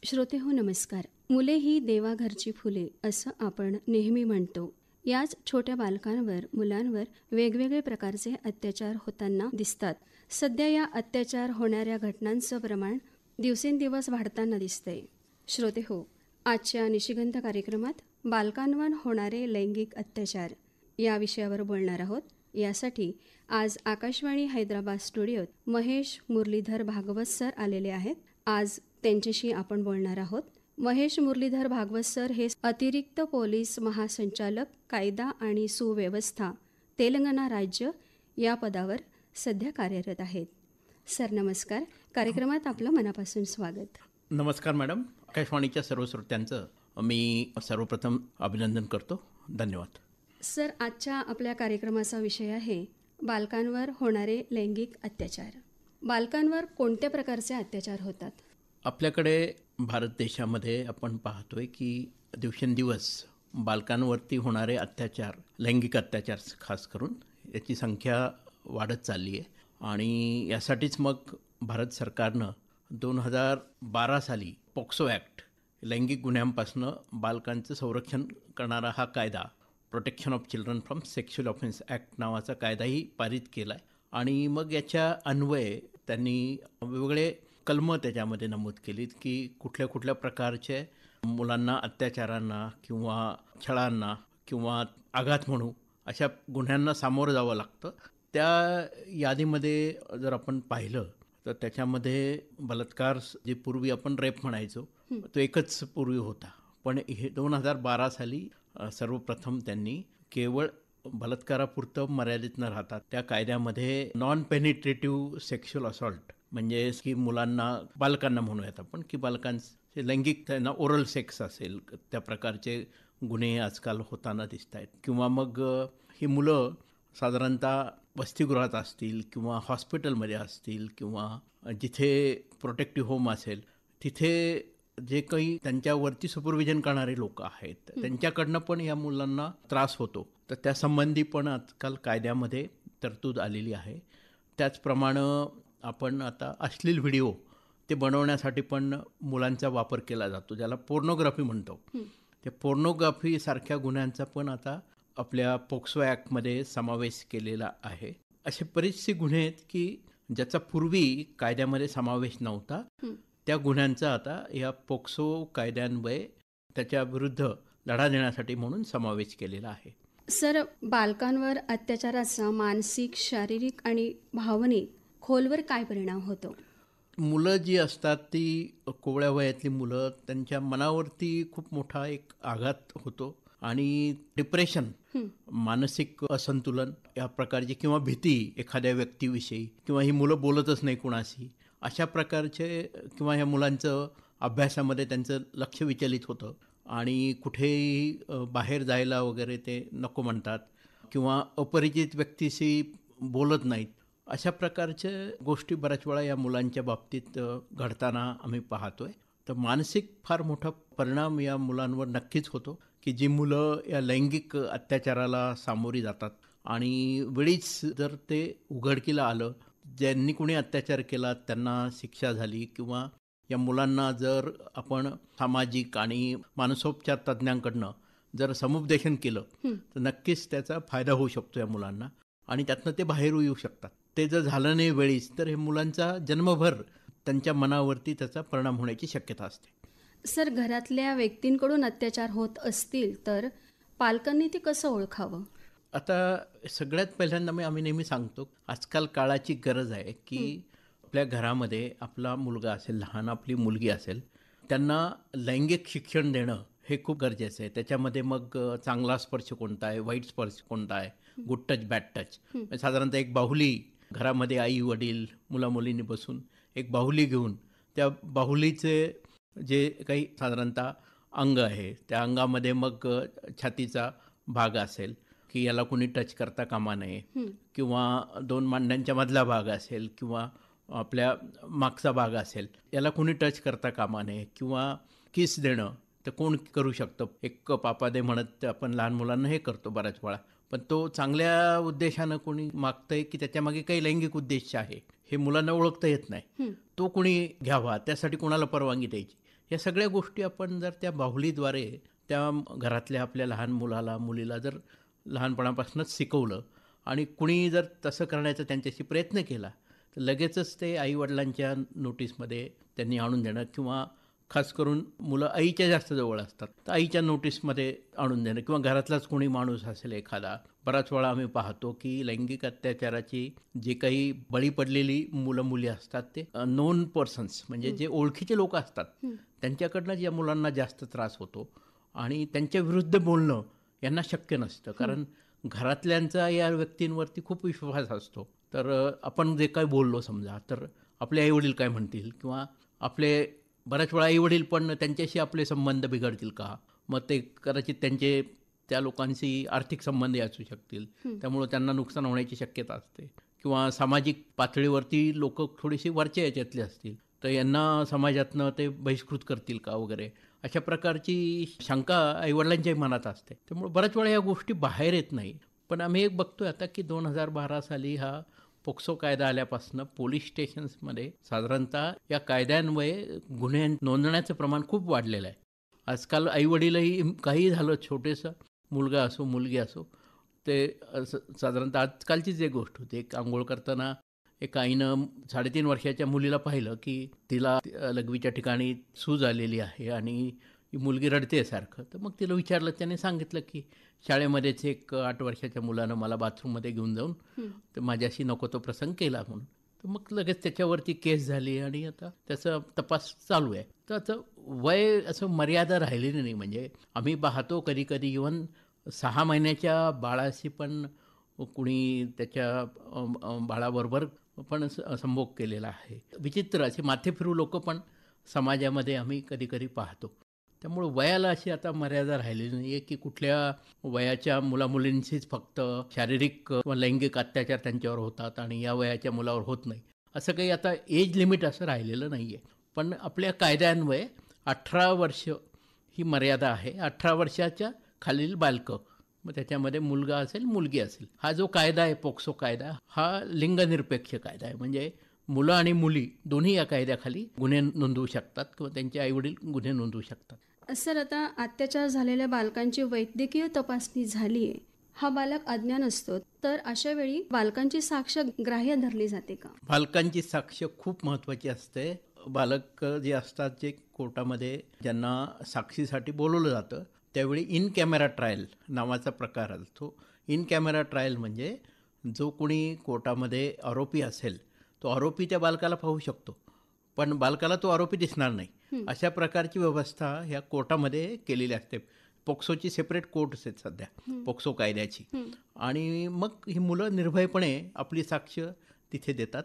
श्रोतेहो नमस्कार. मुले ही देवाघरची फुले असं आपण नेहमी म्हणतो. याच छोट्या बालकांवर मुलांवर वेगवेगळे प्रकारचे अत्याचार होताना दिसतात. सध्या या अत्याचार होणाऱ्या घटनांचं प्रमाण दिवसेंदिवस वाढताना दिसतंय. श्रोतेहो, आजच्या निशिगंध कार्यक्रमात बालकांवर होणारे लैंगिक अत्याचार या विषयावर बोलणार आहोत. यासाठी आज आकाशवाणी हैदराबाद स्टुडिओत महेश मुरलीधर भागवत सर आलेले आहेत. आज त्यांच्याशी आपण बोलणार आहोत. महेश मुरलीधर भागवत सर हे अतिरिक्त पोलीस महासंचालक कायदा आणि सुव्यवस्था तेलंगणा राज्य या पदावर सध्या कार्यरत आहेत. सर नमस्कार. कार्यक्रमात आपलं मनापासून स्वागत. नमस्कार मॅडम. आकाशवाणीच्या सर्व श्रोत्यांचं मी सर्वप्रथम अभिनंदन करतो. धन्यवाद. सर, आजच्या आपल्या कार्यक्रमाचा विषय आहे बालकांवर होणारे लैंगिक अत्याचार. बालकांवर कोणत्या प्रकारचे अत्याचार होतात? आपल्याकडे भारत देशामध्ये आपण पाहतोय की दिवसेंदिवस बालकांवरती होणारे अत्याचार, लैंगिक अत्याचार खास करून याची संख्या वाढत चालली आहे. आणि यासाठीच मग भारत सरकारनं 2012 साली पॉक्सो ॲक्ट, लैंगिक गुन्ह्यांपासून बालकांचं संरक्षण करणारा हा कायदा, protection of children from sexual offence act नावाचा कायदाही पारित केला आहे. आणि मग याच्या अन्वये त्यांनी वेगवेगळे कलमं त्याच्यामध्ये नमूद केलीत की कुठल्या कुठल्या प्रकारचे मुलांना अत्याचारांना किंवा छळांना किंवा आघात म्हणू अशा गुन्ह्यांना सामोरं जावं लागतं. त्या यादीमध्ये जर आपण पाहिलं तर त्याच्यामध्ये बलात्कार, जे पूर्वी आपण रेप म्हणायचो, तो एकच पूर्वी होता. पण हे 2012 साली सर्वप्रथम त्यांनी केवळ बलात्कारापुरतं मर्यादित न राहतात त्या कायद्यामध्ये नॉन पेनिट्रेटिव्ह सेक्शुअल असॉल्ट, म्हणजे की मुलांना, बालकांना म्हणूयात आपण, की बालकांचे लैंगिक, त्यांना ओरल सेक्स असेल त्या प्रकारचे गुन्हे आजकाल होताना दिसत आहेत. किंवा मग ही मुलं साधारणतः वसतिगृहात असतील किंवा हॉस्पिटलमध्ये असतील किंवा जिथे प्रोटेक्टिव्ह होम असेल तिथे जे काही त्यांच्यावरती सुपरविजन करणारे लोक आहेत त्यांच्याकडनं पण या मुलांना त्रास होतो. तर त्यासंबंधी पण आजकाल कायद्यामध्ये तरतूद आलेली आहे. त्याचप्रमाणे आपण आता अश्लील व्हिडिओ ते बनवण्यासाठी पण मुलांचा वापर केला जातो, ज्याला पोर्नोग्राफी म्हणतो. त्या पोर्नोग्राफीसारख्या गुन्ह्यांचा पण आता आपल्या पोक्सो ॲक्टमध्ये समावेश केलेला आहे. असे बरेचसे गुन्हे आहेत की ज्याचा पूर्वी कायद्यामध्ये समावेश नव्हता, त्या गुन्ह्यांचा आता या पोक्सो कायद्यान्वये त्याच्या विरुद्ध लढा देण्यासाठी म्हणून समावेश केलेला आहे. सर, बालकांवर अत्याचाराचा मानसिक, शारीरिक आणि भावनिक खोलवर काय परिणाम होतो? मुलं जी असतात ती कोवळ्या वयातली मुलं, त्यांच्या मनावरती खूप मोठा एक आघात होतो आणि डिप्रेशन, मानसिक असंतुलन या प्रकारची, किंवा भीती एखाद्या व्यक्तीविषयी, किंवा ही मुलं बोलतच नाही कुणाशी, अशा प्रकारचे, किंवा ह्या मुलांचं अभ्यासामध्ये त्यांचं लक्ष विचलित होतं आणि कुठेही बाहेर जायला वगैरे ते नको म्हणतात किंवा अपरिचित व्यक्तीशी बोलत नाहीत. अशा प्रकारच्या गोष्टी बऱ्याच वेळा या मुलांच्या बाबतीत घडताना आम्ही पाहतोय. तर मानसिक फार मोठा परिणाम या मुलांवर नक्कीच होतो की जी मुलं या लैंगिक अत्याचाराला सामोरी जातात आणि वेळीच जर ते उघडकीला आलं, ज्यांनी कोणी अत्याचार केला त्यांना शिक्षा झाली, किंवा या मुलांना जर आपण सामाजिक आणि मानसोपचार तज्ज्ञांकडनं जर समुपदेशन केलं तर नक्कीच त्याचा फायदा होऊ शकतो या मुलांना आणि त्यातनं ते बाहेर येऊ शकतात. ते जर झालं नाही वेळीच तर हे मुलांचा जन्मभर त्यांच्या मनावरती त्याचा परिणाम होण्याची शक्यता असते. सर, घरातल्या व्यक्तींकडून अत्याचार होत असतील तर पालकांनी ते कसं ओळखावं? आता सगळ्यात पहिल्यांदा आम्ही नेहमी सांगतो, आजकाल काळाची गरज आहे की आपल्या घरामध्ये आपला मुलगा असेल, लहान आपली मुलगी असेल, त्यांना लैंगिक शिक्षण देणं हे खूप गरजेचं आहे. त्याच्यामध्ये मग चांगला स्पर्श कोणता आहे, वाईट स्पर्श कोणता आहे, गुड टच, बॅड टच, साधारणतः एक बाहुली घरामध्ये आई वडील मुलामुलींनी बसून एक बाहुली घेऊन त्या बाहुलीचे जे काही साधारणतः अंग आहे त्या अंगामध्ये मग छातीचा भाग असेल की याला कोणी टच करता कामा नये, किंवा दोन मांड्यांच्या मधला भाग असेल किंवा आपल्या मागचा भाग असेल, याला कोणी टच करता कामा नये, किंवा किस देणं तर कोण करू शकतं. एक पापा दे म्हणत आपण लहान मुलांना हे करतो बऱ्याच वेळा, पण तो चांगल्या उद्देशानं कोणी मागतंय की त्याच्यामागे काही लैंगिक उद्देश आहे हे मुलांना ओळखता येत नाही. तो कोणी घ्यावा त्यासाठी कोणाला परवानगी द्यायची या सगळ्या गोष्टी आपण जर त्या बाहुलीद्वारे त्या घरातल्या आपल्या लहान मुलाला मुलीला जर लहानपणापासूनच शिकवलं आणि कुणी जर तसं करण्याचा त्यांच्याशी प्रयत्न केला तर लगेचच ते आईवडिलांच्या नोटीसमध्ये त्यांनी आणून देणं किंवा खास करून मुलं आईच्या जास्त जवळ असतात तर आईच्या नोटीसमध्ये आणून देणं किंवा घरातलाच कोणी माणूस असेल एखादा. बराच वेळा आम्ही पाहतो की लैंगिक अत्याचाराची जे काही बळी पडलेली मुलं मुली असतात ते नोन पर्सन्स म्हणजे जे ओळखीचे लोक असतात त्यांच्याकडनं या मुलांना जास्त त्रास होतो आणि त्यांच्या विरुद्ध बोलणं यांना शक्य नसतं कारण घरातल्यांचा या व्यक्तींवरती खूप विश्वास असतो. तर आपण जे काय बोललो समजा तर आपले आईवडील काय म्हणतील किंवा आपले बऱ्याच वेळा आईवडील पण त्यांच्याशी आपले संबंध बिघडतील का, मग ते कदाचित त्यांचे त्या लोकांशी आर्थिक संबंध असू शकतील त्यामुळं त्यांना नुकसान होण्याची शक्यता असते किंवा सामाजिक पातळीवरती लोक थोडीशी वरच्या याच्यातले असतील तर यांना समाजातनं ते बहिष्कृत करतील का वगैरे अशा प्रकारची शंका आईवडिलांच्याही मनात असते. त्यामुळे बऱ्याच वेळा या गोष्टी बाहेर येत नाही. पण आम्ही एक बघतोय आता की 2012 साली हा पोक्सो कायदा आल्यापासून पोलीस स्टेशन्समध्ये साधारणतः या कायद्यान्वये गुन्हे नोंदण्याचं प्रमाण खूप वाढलेलं आहे. आजकाल आईवडीलही काही झालं छोटेसं मुलगा असो मुलगी असो ते साधारणतः आजकालचीच एक गोष्ट होती. एक आंघोळ करताना एक आईनं 3.5 वर्षाच्या मुलीला पाहिलं की तिला लघवीच्या ठिकाणी सूज आलेली आहे आणि ही मुलगी रडते सारखं. तर मग तिला विचारलं त्याने सांगितलं की शाळेमध्येच एक 8 वर्षाच्या मुलानं मला बाथरूममध्ये घेऊन जाऊन तर माझ्याशी नको तो प्रसंग केला म्हणून. तर मग लगेच त्याच्यावरती केस झाली आणि आता त्याचा तपास चालू आहे. तर आता वय असं मर्यादा राहिलेली नाही. म्हणजे आम्ही पाहतो कधी कधी इव्हन 6 महिन्याच्या बाळाशी पण कुणी त्याच्या बाळाबरोबर पण संभोग केलेला आहे. विचित्र असे माथे फिरू लोक पण समाजामध्ये आम्ही कधी कधी पाहतो. त्यामुळं वयाला अशी आता मर्यादा राहिलेली नाही आहे की कुठल्या वयाच्या मुलामुलींशीच फक्त शारीरिक किंवा लैंगिक अत्याचार त्यांच्यावर होतात आणि या वयाच्या मुलावर होत नाही असं काही आता एज लिमिट असं राहिलेलं नाही आहे. पण आपल्या कायद्यान्वये 18 वर्ष ही मर्यादा आहे. 18 वर्षाच्या खालील बालकं मग त्याच्यामध्ये मुलगा असेल मुलगी असेल. हा जो कायदा आहे पोक्सो कायदा हा लिंगनिरपेक्ष कायदा आहे. म्हणजे मुलं आणि मुली दोन्ही या कायद्याखाली गुन्हे नोंदवू शकतात किंवा त्यांचे आईवडील गुन्हे नोंदवू शकतात. सर, आता अत्याचार झालेल्या बालकांची वैद्यकीय तपासणी झाली आहे, हा बालक अज्ञान असतो, तर अशा वेळी बालकांची साक्ष ग्राह्य धरली जाते का? बालकांची साक्ष खूप महत्त्वाची असते. बालक जे असतात जे कोर्टामध्ये ज्यांना साक्षीसाठी बोलवलं जातं त्यावेळी इन कॅमेरा ट्रायल नावाचा प्रकार असतो. इन कॅमेरा ट्रायल म्हणजे जो कोणी कोर्टामध्ये आरोपी असेल तो आरोपी त्या बालकाला पाहू शकतो पण बालकाला तो आरोपी दिसणार नाही. अशा प्रकारची व्यवस्था ह्या कोर्टामध्ये केलेली असते. पोक्सोची सेपरेट कोर्ट्स आहेत सध्या पोक्सो कायद्याची आणि मग ही मुलं निर्भयपणे आपली साक्ष तिथे देतात.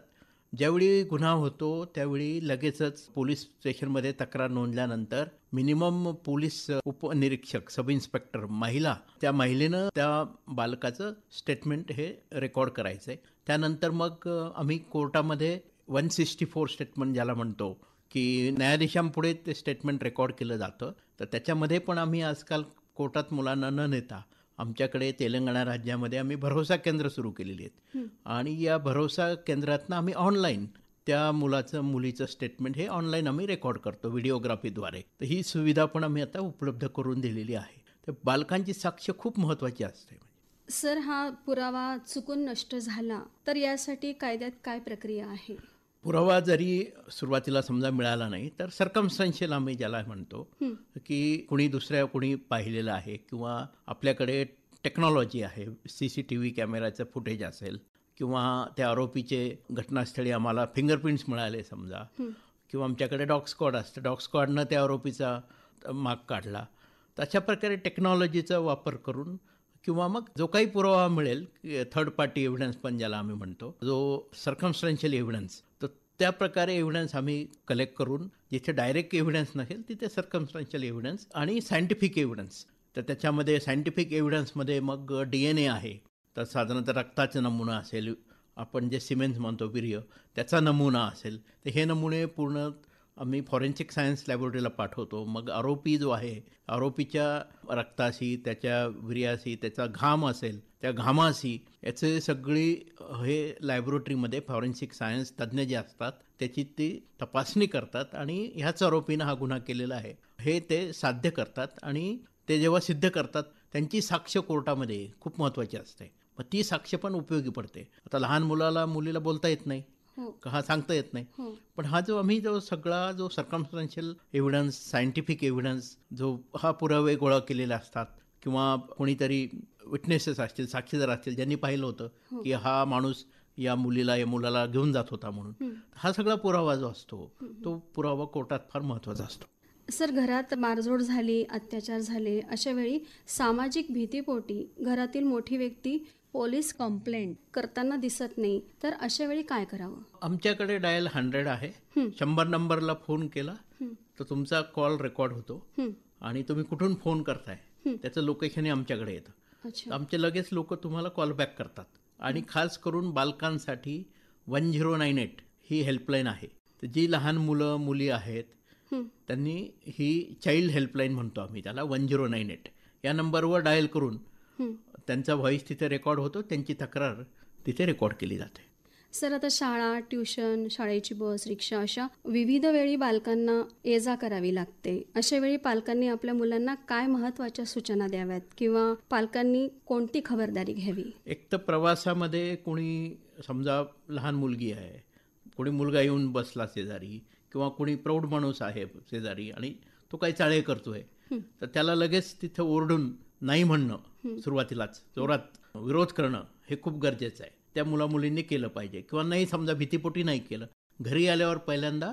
ज्यावेळी गुन्हा होतो त्यावेळी लगेचच पोलीस स्टेशनमध्ये तक्रार नोंदल्यानंतर मिनिमम पोलीस उपनिरीक्षक सब इन्स्पेक्टर महिला त्या महिलेनं त्या बालकाचं स्टेटमेंट हे रेकॉर्ड करायचं आहे. त्यानंतर मग आम्ही कोर्टामध्ये 164 स्टेटमेंट ज्याला म्हणतो की न्यायाधीशांपुढे ते स्टेटमेंट रेकॉर्ड केलं जातं. तर त्याच्यामध्ये पण आम्ही आजकाल कोर्टात मुलांना न नेता आमच्याकडे तेलंगणा राज्यामध्ये आम्ही भरोसा केंद्र सुरू केलेली आहेत आणि या भरोसा केंद्रातनं आम्ही ऑनलाईन त्या मुलीचं स्टेटमेंट हे ऑनलाईन आम्ही रेकॉर्ड करतो व्हिडिओग्राफीद्वारे. तर ही सुविधा पण आम्ही आता उपलब्ध करून दिलेली आहे. तर बालकांची साक्ष खूप महत्त्वाची असते. सर, हा पुरावा चुकून नष्ट झाला तर यासाठी कायद्यात काय प्रक्रिया आहे? पुरावा जरी सुरुवातीला समजा मिळाला नाही तर सर्कमस्टन्शियल आम्ही ज्याला म्हणतो की कुणी दुसऱ्या कुणी पाहिलेलं आहे किंवा आपल्याकडे टेक्नॉलॉजी आहे, CCTV कॅमेराचं फुटेज असेल किंवा त्या आरोपीचे घटनास्थळी आम्हाला फिंगरप्रिंट्स मिळाले समजा किंवा आमच्याकडे डॉग स्क्वॉड असतं, डॉग स्क्वॉडनं त्या आरोपीचा माग काढला. तर अशा प्रकारे टेक्नॉलॉजीचा वापर करून किंवा मग जो काही पुरावा मिळेल थर्ड पार्टी एव्हिडन्स पण ज्याला आम्ही म्हणतो जो सर्कमस्टन्शियल एव्हिडन्स तर त्या प्रकारे एव्हिडन्स आम्ही कलेक्ट करून जिथे डायरेक्ट एव्हिडन्स नसेल तिथे सर्कमस्टन्शियल एव्हिडन्स आणि सायंटिफिक एव्हिडन्स. तर त्याच्यामध्ये सायंटिफिक एव्हिडन्समध्ये मग DNA आहे तर साधारणतः रक्ताचा नमुना असेल, आपण जे सिमेन्स म्हणतो वीर्य त्याचा नमुना असेल तर हे नमुने पूर्ण आम्ही फॉरेन्सिक सायन्स लॅबोरेटरीला पाठवतो. मग आरोपी जो आहे, आरोपीच्या रक्ताशी, त्याच्या वीर्याशी, त्याचा घाम असेल, त्या घामाशी याचे सगळी हे लॅबोरेटरीमध्ये फॉरेन्सिक सायन्स तज्ज्ञ जे असतात त्याची ती तपासणी करतात आणि ह्याच आरोपीनं हा गुन्हा केलेला आहे हे ते साध्य करतात. आणि ते जेव्हा सिद्ध करतात त्यांची साक्ष कोर्टामध्ये खूप महत्त्वाची असते. मग ती साक्ष पण उपयोगी पडते. आता लहान मुलीला बोलता येत नाही, हो हा सांगता येत नाही, हो पण हा जो सगळा जो सर्कमस्टन्शियल एव्हिडन्स, सायंटिफिक एव्हिडन्स जो हा पुरावे गोळा केलेले असतात किंवा कोणीतरी विटनेसेस असतील, साक्षीदार असतील, ज्यांनी पाहिलं होतं हो. की हा माणूस या मुलाला घेऊन जात होता म्हणून, हा सगळा पुरावा जो असतो तो पुरावा कोर्टात फार महत्त्वाचा असतो. सर, घरात मारझोड झाली, अत्याचार झाले, अशा वेळी सामाजिक भीतीपोटी घरातील मोठी व्यक्ती पोलीस कंप्लेंट करताना दिसत नाही, तर अशा वेळी काय करावं? आमच्याकडे डायल 100 आहे. 100 नंबरला फोन केला तर तुमचा कॉल रेकॉर्ड होतो आणि तुम्ही कुठून फोन करताय त्याचं लोकेशनही आमच्याकडे येतं. अच्छा. तर आमचे लगेच लोक तुम्हाला कॉल बॅक करतात. आणि खास करून बालकांसाठी 1098 ही हेल्पलाईन आहे. तर जी लहान मुलं मुली आहेत त्यांनी ही चाइल्ड हेल्पलाईन म्हणतो आम्ही त्याला, 1098 या नंबरवर डायल करून त्यांचा व्हॉईस तिथे रेकॉर्ड होतो, त्यांची तक्रार तिथे रेकॉर्ड केली जाते. सर, आता शाळा, ट्युशन, शाळेची बस, रिक्षा अशा विविध वेळी बालकांना ये जा करावी लागते. अशा वेळी पालकांनी आपल्या मुलांना काय महत्त्वाच्या सूचना द्याव्यात किंवा पालकांनी कोणती खबरदारी घ्यावी? एक तर प्रवासामध्ये कोणी समजा लहान मुलगी आहे, कोणी मुलगा येऊन बसला शेजारी किंवा कोणी प्रौढ माणूस आहे शेजारी आणि तो काही चाळे करतोय, तर त्याला लगेच तिथं ओरडून नाही म्हणणं, सुरुवातीलाच जोरात विरोध करणं हे खूप गरजेचं आहे. त्या मुलींनी केलं पाहिजे. किंवा नाही समजा भीतीपोटी नाही केलं, घरी आल्यावर पहिल्यांदा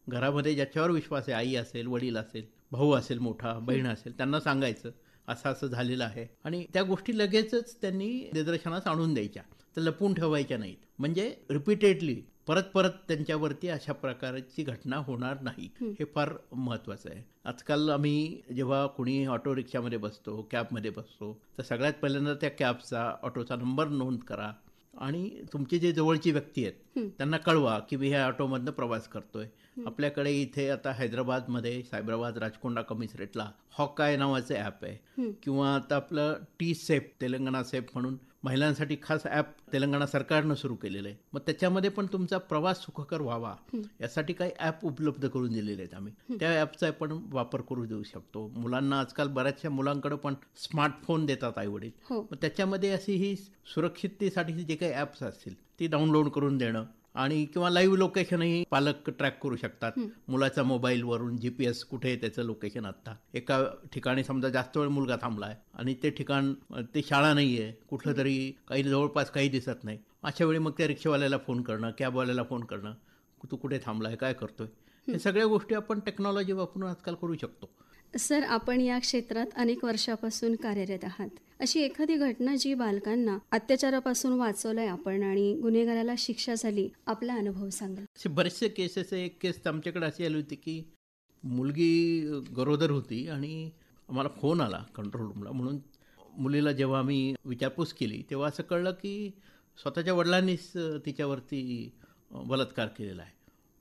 घरामध्ये ज्याच्यावर विश्वास आहे, आई असेल, वडील असेल, भाऊ असेल, मोठा बहीण असेल, त्यांना सांगायचं असं असं झालेलं आहे आणि त्या गोष्टी लगेचच त्यांनी निदर्शनास आणून द्यायच्या, तर लपून ठेवायच्या नाहीत. म्हणजे रिपीटेडली परत परत त्यांच्यावरती अशा प्रकारची घटना होणार नाही, हे फार महत्त्वाचं आहे. आजकाल आम्ही जेव्हा कोणी ऑटो रिक्षामध्ये बसतो, कॅबमध्ये बसतो, तर सगळ्यात पहिल्यांदा त्या कॅबचा, ऑटोचा नंबर नोंद करा आणि तुमची जे जवळची व्यक्ती आहेत त्यांना कळवा की मी ह्या ऑटोमधनं प्रवास करतोय. आपल्याकडे इथे आता हैदराबादमध्ये सायबराबाद राचकोंडा कमिशनरेटला हॉकाय नावाचं ॲप आहे किंवा आता आपलं टी सेफ, तेलंगणा सेफ म्हणून महिलांसाठी खास ॲप तेलंगणा सरकारनं सुरू केलेलं आहे. मग त्याच्यामध्ये पण तुमचा प्रवास सुखकर व्हावा यासाठी काही ॲप उपलब्ध करून दिलेले आहेत आम्ही. त्या ॲपचा आपण वापर करू देऊ शकतो. मुलांना आजकाल बऱ्याचशा मुलांकडे पण स्मार्टफोन देतात आईवडील, मग त्याच्यामध्ये अशी ही सुरक्षिततेसाठी जे काही ॲप्स असतील ती डाउनलोड करून देणं आणि किंवा लाईव्ह लोकेशनही पालक ट्रॅक करू शकतात मुलाच्या मोबाईलवरून. GPS कुठे आहे त्याचं लोकेशन, आत्ता एका ठिकाणी समजा जास्त वेळ मुलगा थांबला आहे आणि ते ठिकाण, ते शाळा नाही आहे, कुठलं तरी काही जवळपास काही दिसत नाही, अशा वेळी मग त्या रिक्षावाल्याला फोन करणं, कॅबवाल्याला फोन करणं, तू कुठे थांबला आहे, काय करतोय, हे सगळ्या गोष्टी आपण टेक्नॉलॉजी वापरून आजकाल करू शकतो. सर, आपण या क्षेत्रात अनेक वर्षापासून कार्यरत आहात. अशी एखादी घटना जी बालकांना अत्याचारापासून वाचवलंय आपण आणि गुन्हेगाराला शिक्षा झाली, आपला अनुभव सांगाल? असे बरेचसे केसेस आहे. एक केस आमच्याकडे अशी आली होती की मुलगी गरोदर होती आणि आम्हाला फोन आला कंट्रोल रूमला. म्हणून मुलीला जेव्हा आम्ही विचारपूस केली तेव्हा असं कळलं की स्वतःच्या वडिलांनीच तिच्यावरती बलात्कार केलेला आहे.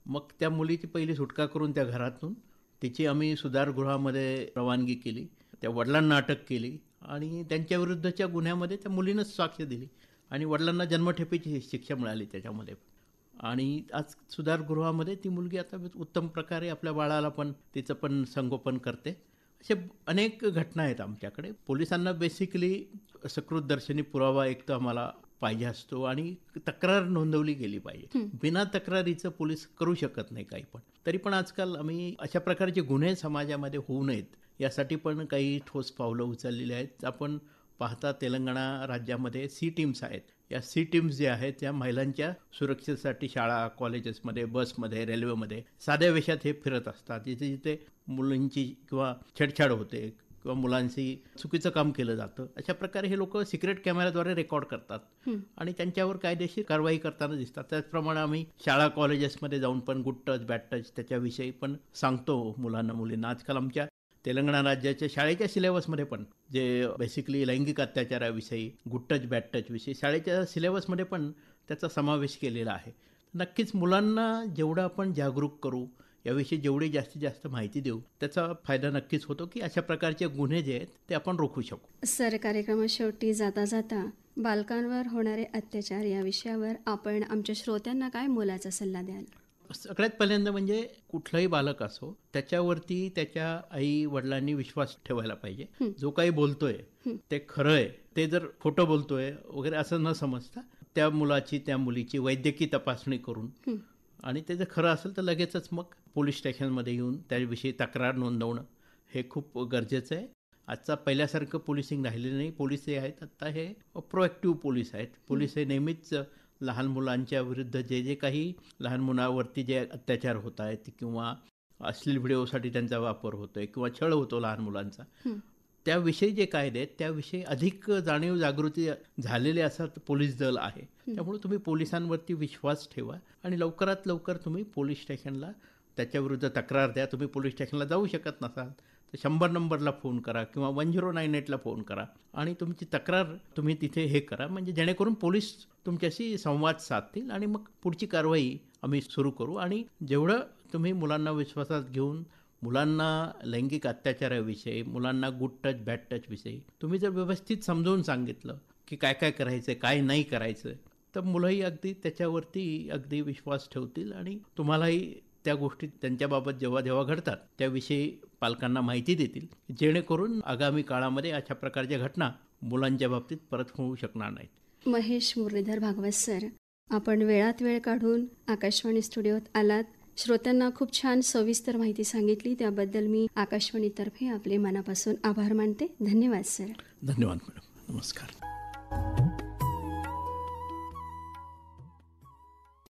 मग त्या मुलीची पहिली सुटका करून त्या घरातून तिची आम्ही सुधारगृहामध्ये रवानगी केली, त्या वडिलांना अटक केली आणि त्यांच्याविरुद्धच्या गुन्ह्यामध्ये त्या मुलीनंच साक्ष दिली आणि वडिलांना जन्मठेपेची शिक्षा मिळाली त्याच्यामध्ये. आणि आज सुधारगृहामध्ये ती मुलगी आता उत्तम प्रकारे आपल्या बाळाला पण तिचं पण संगोपन करते. असे अनेक घटना आहेत आमच्याकडे. पोलिसांना बेसिकली सकृतदर्शनी पुरावा एक तर आम्हाला पाहिजे असतो आणि तक्रार नोंदवली गेली पाहिजे. बिना तक्रारीचं पोलीस करू शकत नाही काही पण. तरी पण आजकाल आम्ही अशा प्रकारचे गुन्हे समाजामध्ये होऊ नयेत यासाठी पण काही ठोस पावलं उचललेली आहेत. आपण पाहता तेलंगणा राज्यामध्ये सी टीम्स आहेत. या सी टीम्स ज्या आहेत त्या महिलांच्या सुरक्षेसाठी शाळा, कॉलेजेसमध्ये, बसमध्ये, रेल्वेमध्ये साध्या वेशात हे फिरत असतात. जिथे जिथे मुलींची किंवा छेडछाड होते किंवा मुलांशी चुकीचं काम केलं जातं, अशा प्रकारे हे लोक सिक्रेट कॅमेऱ्याद्वारे रेकॉर्ड करतात आणि त्यांच्यावर कायदेशीर कारवाई करताना दिसतात. त्याचप्रमाणे आम्ही शाळा, कॉलेजेसमध्ये जाऊन पण गुड टच, बॅड टच त्याच्याविषयी पण सांगतो मुलांना, मुलींना. आजकाल आमच्या तेलंगणा राज्याच्या शाळेच्या सिलेबसमध्ये पण जे बेसिकली लैंगिक अत्याचाराविषयी, गुड टच, बॅड टच विषयी शाळेच्या सिलेबसमध्ये पण त्याचा समावेश केलेला आहे. नक्कीच मुलांना जेवढं आपण जागरूक करू याविषयी जेवढी जास्तीत जास्त माहिती देऊ त्याचा फायदा नक्कीच होतो की अशा प्रकारचे गुन्हे जे आहेत ते आपण रोखू शकू. सर, कार्यक्रमात शेवटी जाता जाता बालकांवर होणारे अत्याचार या विषयावर आपण आमच्या श्रोत्यांना काय मोलाचा सल्ला द्याल? सगळ्यात पहिल्यांदा म्हणजे कुठलाही बालक असो त्याच्यावरती त्याच्या आई वडिलांनी विश्वास ठेवायला पाहिजे. जो काही बोलतोय ते खरं आहे, ते जर खोटं बोलतोय वगैरे असं न समजता त्या मुलाची त्या मुलीची वैद्यकीय तपासणी करून आणि ते जर खरं असेल तर लगेचच मग पोलीस स्टेशनमध्ये येऊन त्याविषयी तक्रार नोंदवणं हे खूप गरजेचं आहे. आजचा पहिल्यासारखं पोलिसिंग राहिलेलं नाही. पोलीस जे आहेत आत्ता हे प्रोॲक्टिव्ह पोलीस आहेत. पोलीस हे नेहमीच लहान मुलांच्या विरुद्ध जे काही लहान मुलावरती जे अत्याचार होत आहेत किंवा अश्लील व्हिडिओसाठी त्यांचा वापर होतोय किंवा छळ होतो लहान मुलांचा, त्याविषयी जे कायदे आहेत त्याविषयी अधिक जाणीव जागृती झालेले असं पोलीस दल आहे. त्यामुळे तुम्ही पोलिसांवरती विश्वास ठेवा आणि लवकरात लवकर तुम्ही पोलीस स्टेशनला त्याच्याविरुद्ध तक्रार द्या. तुम्ही पोलीस स्टेशनला जाऊ शकत नसाल तर 100 नंबरला फोन करा किंवा 1098ला फोन करा आणि तुमची तक्रार तुम्ही तिथे हे करा, म्हणजे जेणेकरून पोलीस तुमच्याशी संवाद साधतील आणि मग पुढची कारवाई आम्ही सुरू करू. आणि जेवढं तुम्ही मुलांना विश्वासात घेऊन मुलांना लैंगिक अत्याचाराविषयी, मुलांना गुड टच बॅड टच विषयी तुम्ही जर व्यवस्थित समजावून सांगितलं की काय काय करायचं काय नाही करायचं, तर मुलंही अगदी त्याच्यावरती अगदी विश्वास ठेवतील आणि तुम्हालाही त्या गोष्टी त्यांच्याबाबत जेव्हा जेव्हा घडतात त्याविषयी पालकांना माहिती देतील, जेणेकरून आगामी काळामध्ये अशा प्रकारच्या घटना मुलांच्या बाबतीत परत होऊ शकणार नाहीत. महेश मुरलीधर भागवत सर, आपण वेळात वेळ काढून आकाशवाणी स्टुडिओत आलात. श्रोत्यांना खूप छान सविस्तर माहिती सांगितली, त्याबद्दल मी आकाशवाणीतर्फे आपले मनापासून आभार मानते. धन्यवाद सर. धन्यवाद मॅडम. नमस्कार.